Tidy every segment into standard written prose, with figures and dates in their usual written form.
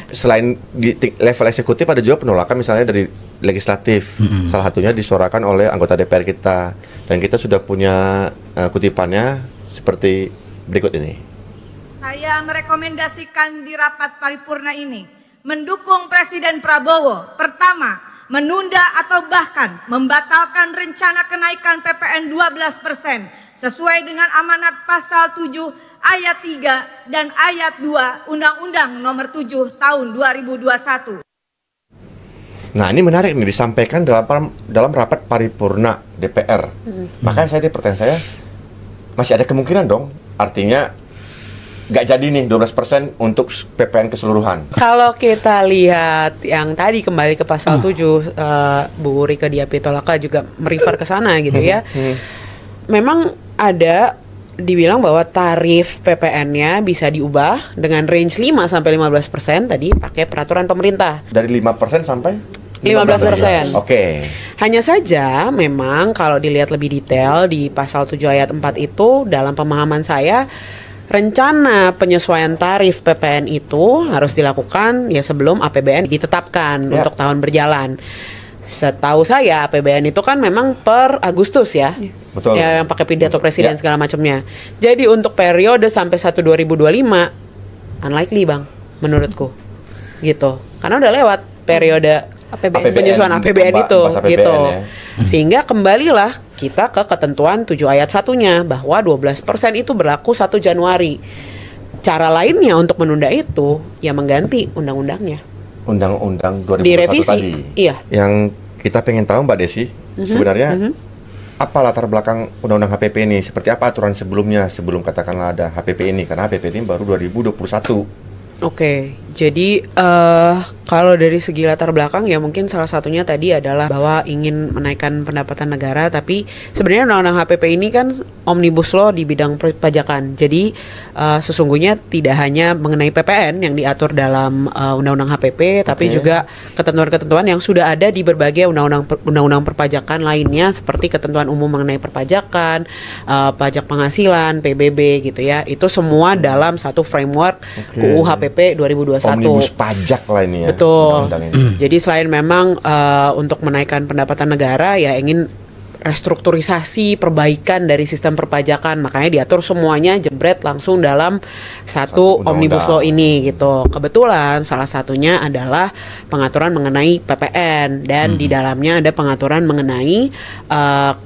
selain di level eksekutif ada juga penolakan misalnya dari legislatif. Salah satunya disuarakan oleh anggota DPR kita, dan kita sudah punya kutipannya seperti berikut ini. Saya merekomendasikan di rapat paripurna ini mendukung Presiden Prabowo. Pertama, menunda atau bahkan membatalkan rencana kenaikan PPN 12% sesuai dengan amanat pasal 7 ayat 3 dan ayat 2 Undang-Undang Nomor 7 Tahun 2021. Nah, ini menarik nih, disampaikan dalam rapat paripurna DPR. Makanya pertanyaan saya, masih ada kemungkinan dong, artinya nggak jadi nih 12% untuk PPN keseluruhan. Kalau kita lihat yang tadi kembali ke pasal 7, Bu Rike Diah Pitaloka juga merefer ke sana gitu ya. Memang ada dibilang bahwa tarif PPN-nya bisa diubah dengan range 5 sampai 15% tadi pakai peraturan pemerintah. Dari 5% sampai 15%. Oke. Hanya saja memang kalau dilihat lebih detail di pasal 7 ayat 4 itu, dalam pemahaman saya rencana penyesuaian tarif PPN itu harus dilakukan ya sebelum APBN ditetapkan untuk tahun berjalan. Setahu saya APBN itu kan memang per Agustus ya. Betul. Ya, yang pakai pidato presiden segala macamnya. Jadi untuk periode sampai 1/2025 unlikely Bang menurutku. Gitu. Karena udah lewat periode penyesuaian APBN itu gitu. Ya. Sehingga kembalilah kita ke ketentuan 7 ayat 1-nya bahwa 12% itu berlaku 1 Januari. Cara lainnya untuk menunda itu ya mengganti undang-undangnya. Undang-undang 2021 direvisi tadi. Iya. Yang kita pengen tahu Mbak Desi, sebenarnya apa latar belakang undang-undang HPP ini? Seperti apa aturan sebelumnya sebelum katakanlah ada HPP ini? Karena HPP ini baru 2021. Oke, jadi kalau dari segi latar belakang ya mungkin salah satunya tadi adalah bahwa ingin menaikkan pendapatan negara, tapi sebenarnya undang-undang HPP ini kan omnibus law di bidang perpajakan. Jadi sesungguhnya tidak hanya mengenai PPN yang diatur dalam undang-undang HPP, tapi juga ketentuan-ketentuan yang sudah ada di berbagai undang-undang perpajakan lainnya seperti ketentuan umum mengenai perpajakan, pajak penghasilan, PBB gitu ya. Itu semua dalam satu framework UU HPP 2021. Omnibus pajak lah ini ya. Betul. Jadi selain memang untuk menaikkan pendapatan negara ya ingin restrukturisasi, perbaikan dari sistem perpajakan, makanya diatur semuanya jebret langsung dalam satu omnibus law ini gitu. Kebetulan salah satunya adalah pengaturan mengenai PPN dan di dalamnya ada pengaturan mengenai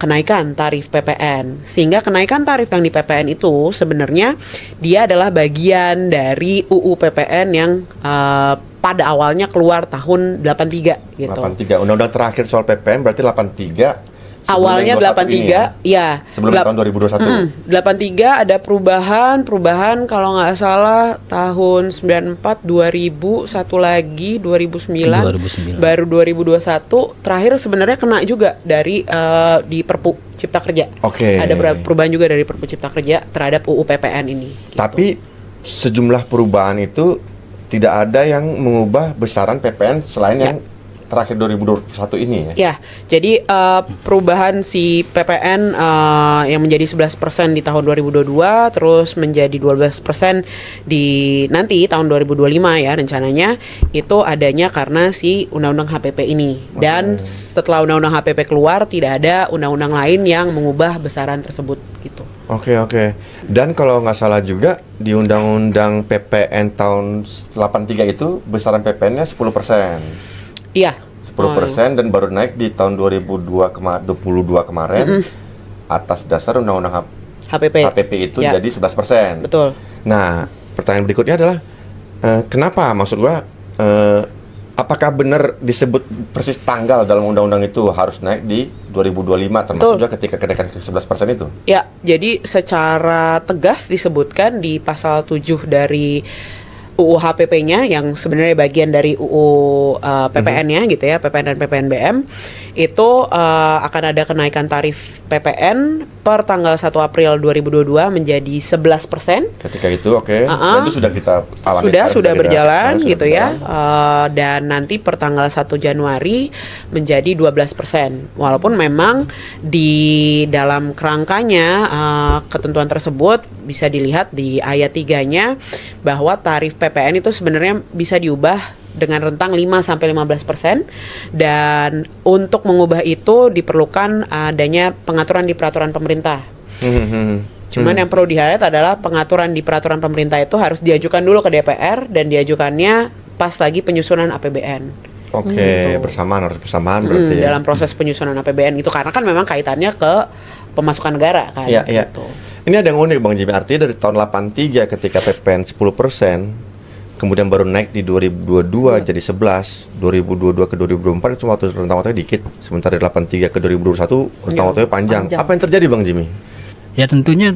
kenaikan tarif PPN. Sehingga kenaikan tarif yang di PPN itu sebenarnya dia adalah bagian dari UU PPN yang pada awalnya keluar tahun 83 gitu. 83. Undang-undang terakhir soal PPN berarti 83. Awalnya 83, ya. Sebelum tahun 2021. 83 ada perubahan kalau nggak salah tahun 94, 2000, satu lagi 2009, baru 2021. Terakhir sebenarnya kena juga dari di Perpu Cipta Kerja. Ada perubahan juga dari Perpu Cipta Kerja terhadap UU PPN ini. Gitu. Tapi sejumlah perubahan itu tidak ada yang mengubah besaran PPN selain yang terakhir 2021 ini ya? Ya, jadi perubahan si PPN yang menjadi 11% di tahun 2022 terus menjadi 12% di nanti tahun 2025 ya rencananya, itu adanya karena si undang-undang HPP ini. Dan setelah undang-undang HPP keluar tidak ada undang-undang lain yang mengubah besaran tersebut gitu. Oke. Dan kalau nggak salah juga di undang-undang PPN tahun 83 itu besaran PPN-nya 10%. Iya. 10% dan baru naik di tahun 2022 kemarin atas dasar undang-undang HPP itu jadi 11%. Betul. Nah, pertanyaan berikutnya adalah kenapa? Maksud gua apakah benar disebut persis tanggal dalam undang-undang itu harus naik di 2025 termasuk juga ketika kenaikan ke 11% itu? Ya, jadi secara tegas disebutkan di pasal 7 dari UU HPP-nya yang sebenarnya bagian dari UU PPN-nya gitu ya, PPN dan PPNBM itu akan ada kenaikan tarif PPN per tanggal 1 April 2022 menjadi 11%. Ketika itu dan itu sudah kita alami. Sudah berjalan gitu ya. berjalan. Dan nanti per tanggal 1 Januari menjadi 12%. Walaupun memang di dalam kerangkanya ketentuan tersebut bisa dilihat di ayat 3-nya bahwa tarif PPN itu sebenarnya bisa diubah dengan rentang 5-15%, dan untuk mengubah itu diperlukan adanya pengaturan di peraturan pemerintah. Cuman yang perlu di-highlight adalah pengaturan di peraturan pemerintah itu harus diajukan dulu ke DPR, dan diajukannya pas lagi penyusunan APBN. Oke, harus bersamaan berarti ya. Dalam proses penyusunan APBN itu, karena kan memang kaitannya ke pemasukan negara kan. Iya. Gitu. Ini ada yang unik Bang Jimmy, artinya dari tahun 83 ketika PPN 10%, kemudian baru naik di 2022 jadi 11, 2022 ke 2024 itu rentang waktunya dikit, sementara dari 83 ke 2021 rentang waktunya panjang. Apa yang terjadi Bang Jimmy? Ya tentunya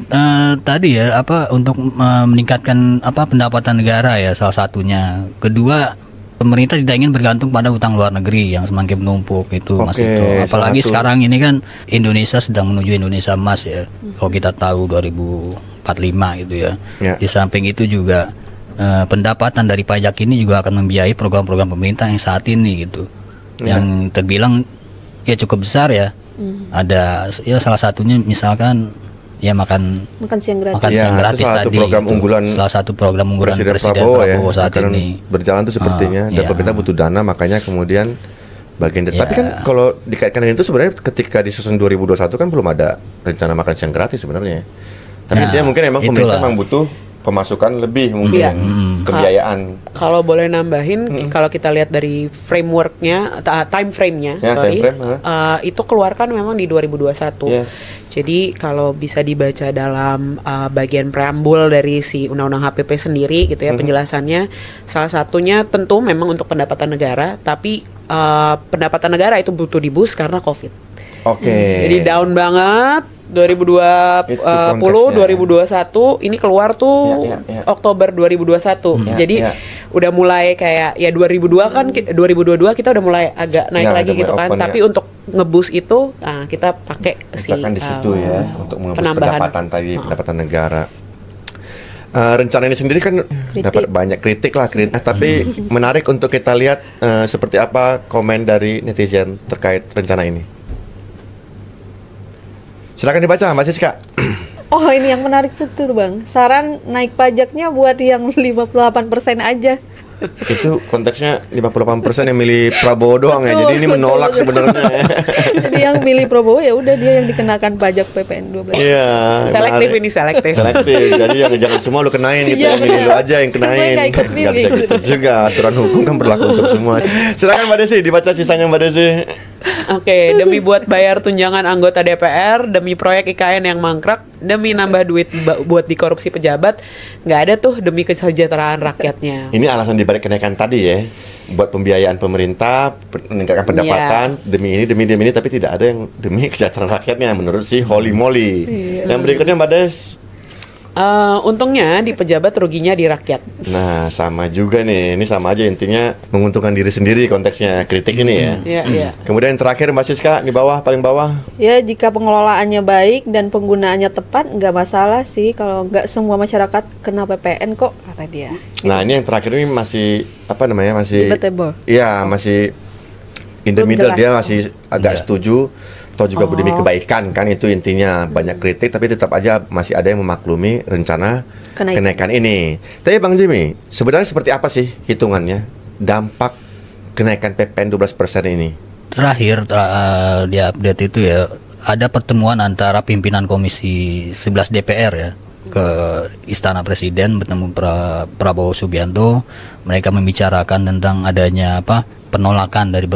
tadi ya untuk meningkatkan pendapatan negara ya salah satunya. Kedua, pemerintah tidak ingin bergantung pada utang luar negeri yang semakin menumpuk itu Mas Vito. Apalagi sekarang ini kan Indonesia sedang menuju Indonesia Emas ya. Kalau kita tahu 2045 gitu ya. Di samping itu juga pendapatan dari pajak ini juga akan membiayai program-program pemerintah yang saat ini gitu, yang terbilang ya cukup besar ya. Ada ya salah satunya misalkan ya makan siang gratis tadi. Salah satu program unggulan Presiden Prabowo saat ini berjalan tuh sepertinya, dan pemerintah butuh dana, makanya kemudian bagian dari. Tapi kan kalau dikaitkan dengan itu sebenarnya ketika disusun 2021 kan belum ada rencana makan siang gratis sebenarnya. Tapi intinya mungkin emang pemerintah memang butuh pemasukan lebih mungkin, pembiayaan. Kalau boleh nambahin, kalau kita lihat dari frameworknya, time frame-nya, itu keluarkan memang di 2021. Jadi kalau bisa dibaca dalam bagian preambul dari si Undang-Undang HPP sendiri gitu ya, penjelasannya salah satunya tentu memang untuk pendapatan negara, tapi pendapatan negara itu butuh di-boost karena COVID. Jadi down banget 2020, 2021 ini keluar tuh Oktober 2021. Jadi udah mulai kayak ya 2022 kan 2022 kita udah mulai agak naik lagi gitu kan. Tapi untuk ngebus itu kita pakai di situ ya untuk mengebus pendapatan tadi, pendapatan negara. Rencana ini sendiri kan dapat banyak kritik lah, tapi menarik untuk kita lihat seperti apa komen dari netizen terkait rencana ini. Silakan dibaca Mbak Siska. Oh, ini yang menarik tuh Bang. Saran naik pajaknya buat yang 58% aja. Itu konteksnya 58% yang milih Prabowo doang ya. Jadi ini menolak sebenarnya. Jadi yang milih Prabowo ya udah dia yang dikenakan pajak PPN 12%. Iya. Selektif. Jadi yang jangan semua lu kenain gitu, yang milih lu aja yang kenain. Enggak bisa gitu juga. Aturan hukum kan berlaku untuk semua. Silakan Mbak Desi dibaca sisanya Mbak Desi. Oke, demi buat bayar tunjangan anggota DPR, demi proyek IKN yang mangkrak, demi nambah duit buat dikorupsi pejabat, nggak ada tuh demi kesejahteraan rakyatnya. Ini alasan dibalik kenaikan tadi ya, buat pembiayaan pemerintah, meningkatkan pendapatan, demi ini, tapi tidak ada yang demi kesejahteraan rakyatnya menurut si Holy Moly. Yang berikutnya Mbak Des. Untungnya di pejabat, ruginya di rakyat. Nah, sama juga nih. Ini sama aja intinya, menguntungkan diri sendiri konteksnya kritik ini ya. Iya. Kemudian yang terakhir Mbak Siska di bawah, paling bawah. Ya, jika pengelolaannya baik dan penggunaannya tepat, nggak masalah sih kalau nggak semua masyarakat kena PPN kok, kata dia. Nah, ini yang terakhir ini masih masih debatable. Iya, masih in the middle, dia masih agak setuju. Atau juga demi kebaikan kan, itu intinya. Banyak kritik tapi tetap aja masih ada yang memaklumi rencana kenaikan ini. Tapi Bang Jimmy, sebenarnya seperti apa sih hitungannya dampak kenaikan PPN 12% ini? Terakhir di update itu ya, ada pertemuan antara pimpinan Komisi 11 DPR ya ke Istana Presiden bertemu Prabowo Subianto. Mereka membicarakan tentang adanya penolakan dari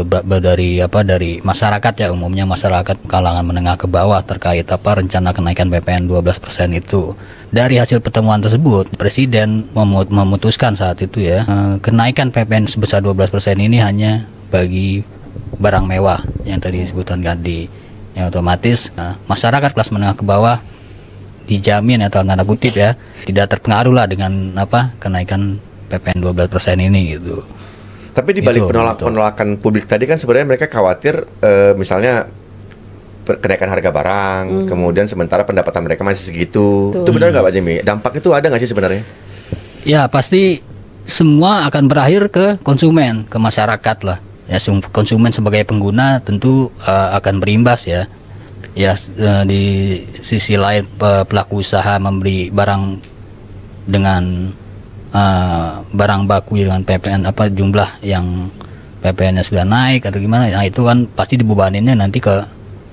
masyarakat ya, umumnya masyarakat kalangan menengah ke bawah terkait rencana kenaikan PPN 12% itu. Dari hasil pertemuan tersebut, Presiden memutuskan saat itu ya, kenaikan PPN sebesar 12% ini hanya bagi barang mewah yang tadi disebutkan tadi. Yang otomatis masyarakat kelas menengah ke bawah dijamin atau tanda kutip ya tidak terpengaruh lah dengan kenaikan PPN 12% ini gitu. Tapi di balik Gitu. penolakan publik tadi kan sebenarnya mereka khawatir misalnya kenaikan harga barang, kemudian sementara pendapatan mereka masih segitu. Itu benar nggak Pak Jimmy? Dampak itu ada nggak sih sebenarnya? Ya pasti semua akan berakhir ke konsumen, ke masyarakat lah. Ya konsumen sebagai pengguna tentu akan berimbas ya. Ya di sisi lain pelaku usaha membeli barang dengan barang baku dengan PPN jumlah yang PPN-nya sudah naik atau gimana, nah itu kan pasti dibebaninnya nanti ke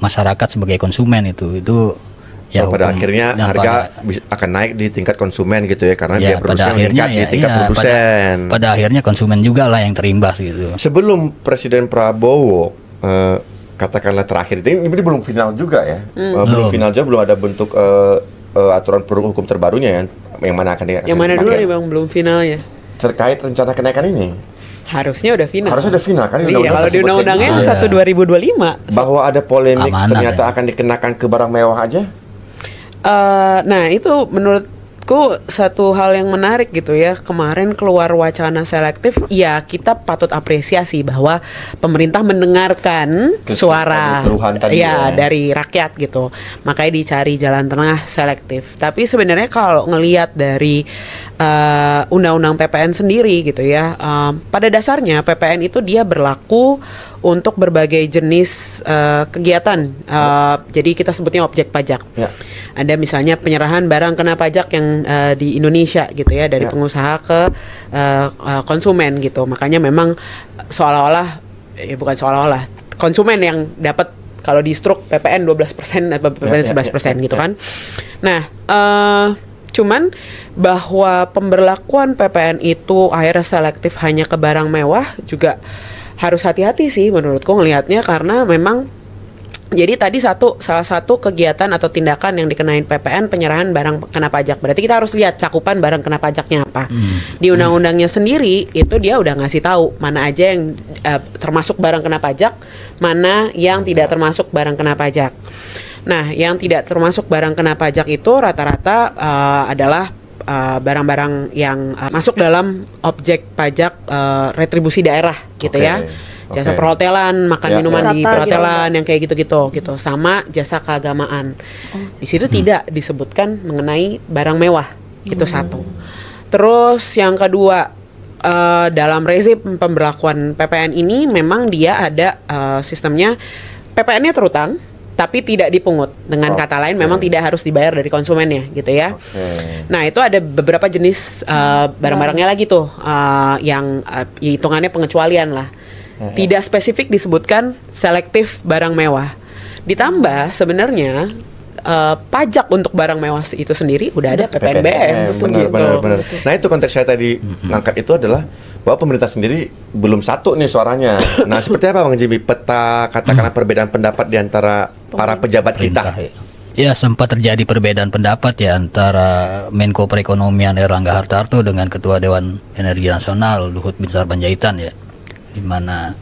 masyarakat sebagai konsumen itu ya pada akhirnya harga akan naik di tingkat konsumen gitu ya, karena biaya produksi meningkat di tingkat produsen. Pada akhirnya konsumen juga lah yang terimbas gitu. Sebelum Presiden Prabowo katakanlah terakhir ini belum final juga ya, belum final juga, belum ada bentuk aturan produk hukum terbarunya yang mana akan dipakai. Yang mana dulu nih Bang, belum finalnya? Terkait rencana kenaikan ini. Harusnya udah final. Harusnya udah final kan? Iya, kalau di undang-undangnya 1/2025. Bahwa ada polemik Amanat ternyata ya. akan dikenakan ke barang mewah aja. Nah itu menurutku satu hal yang menarik gitu ya. Kemarin keluar wacana selektif, ya kita patut apresiasi bahwa pemerintah mendengarkan suara keluhan tadi ya. dari rakyat gitu. Makanya dicari jalan tengah selektif. Tapi sebenarnya kalau ngelihat dari undang-undang PPN sendiri gitu ya, pada dasarnya PPN itu dia berlaku untuk berbagai jenis kegiatan. Jadi kita sebutnya objek pajak. Ya. Ada misalnya penyerahan barang kena pajak yang di Indonesia gitu ya, dari pengusaha ke konsumen gitu. Makanya memang seolah-olah, bukan seolah-olah, konsumen yang dapat kalau di struk PPN 12% atau PPN 11% gitu kan. Nah, cuman bahwa pemberlakuan PPN itu akhirnya selektif hanya ke barang mewah juga harus hati-hati sih menurutku ngelihatnya, karena memang jadi tadi salah satu kegiatan atau tindakan yang dikenain PPN penyerahan barang kena pajak. Berarti kita harus lihat cakupan barang kena pajaknya apa. Di undang-undangnya sendiri itu dia udah ngasih tahu mana aja yang termasuk barang kena pajak, mana yang tidak termasuk barang kena pajak. Nah, yang tidak termasuk barang kena pajak itu rata-rata adalah barang-barang yang masuk dalam objek pajak retribusi daerah gitu ya. Jasa perhotelan, makan minuman di perhotelan yang kayak gitu-gitu gitu, sama jasa keagamaan. Di situ tidak disebutkan mengenai barang mewah. Itu satu. Terus yang kedua, dalam rezim pemberlakuan PPN ini memang dia ada sistemnya PPN-nya terutang tapi tidak dipungut. Dengan kata lain memang tidak harus dibayar dari konsumennya gitu ya. Nah, itu ada beberapa jenis barang-barangnya lagi tuh yang hitungannya pengecualian lah. Tidak spesifik disebutkan selektif barang mewah. Ditambah sebenarnya pajak untuk barang mewah itu sendiri udah ada PPNBM. Benar. Nah, itu konteks saya tadi angkat itu adalah bahwa pemerintah sendiri belum satu nih suaranya. Nah, seperti apa Bang Jimmy peta katakanlah perbedaan pendapat di antara para pejabat kita? Ya, sempat terjadi perbedaan pendapat ya antara Menko Perekonomian Erlangga Hartarto dengan Ketua Dewan Energi Nasional Luhut Binsar Panjaitan ya, di mana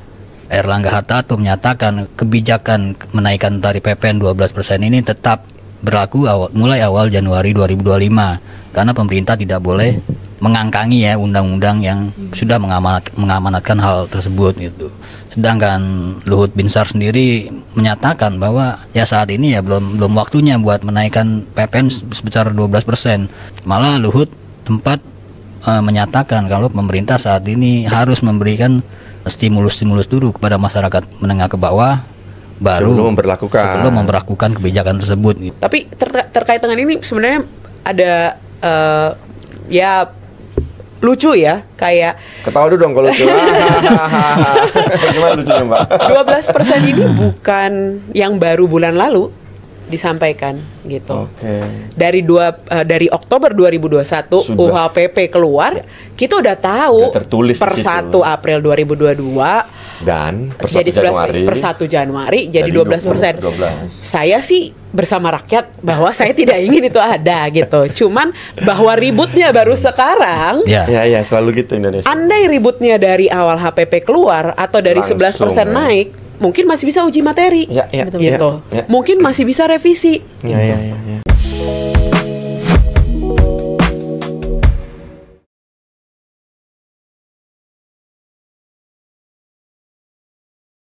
Erlangga Hartarto menyatakan kebijakan menaikkan tarif PPN 12% ini tetap berlaku mulai awal Januari 2025 karena pemerintah tidak boleh mengangkangi ya undang-undang yang sudah mengamanatkan hal tersebut gitu. Sedangkan Luhut Binsar sendiri menyatakan bahwa ya saat ini ya belum waktunya buat menaikkan PPN sebesar 12%. Malah Luhut sempat menyatakan kalau pemerintah saat ini harus memberikan stimulus dulu kepada masyarakat menengah ke bawah baru sebelum memberlakukan kebijakan tersebut. Tapi terkait dengan ini sebenarnya ada ya lucu ya, kayak ketawa dulu dong kalau lucu. Gimana lucunya Mbak? 12% ini bukan yang baru bulan lalu disampaikan gitu. Dari Oktober 2021 UHPP keluar, kita udah tahu per 1 April 2022 dan jadi 11 per 1 Januari jadi 12%. Saya sih bersama rakyat bahwa saya tidak ingin itu ada gitu. Cuman bahwa ributnya baru sekarang. Ya selalu gitu Indonesia. Andai ributnya dari awal HPP keluar atau dari 11% naik, mungkin masih bisa uji materi, gitu. Mungkin masih bisa revisi.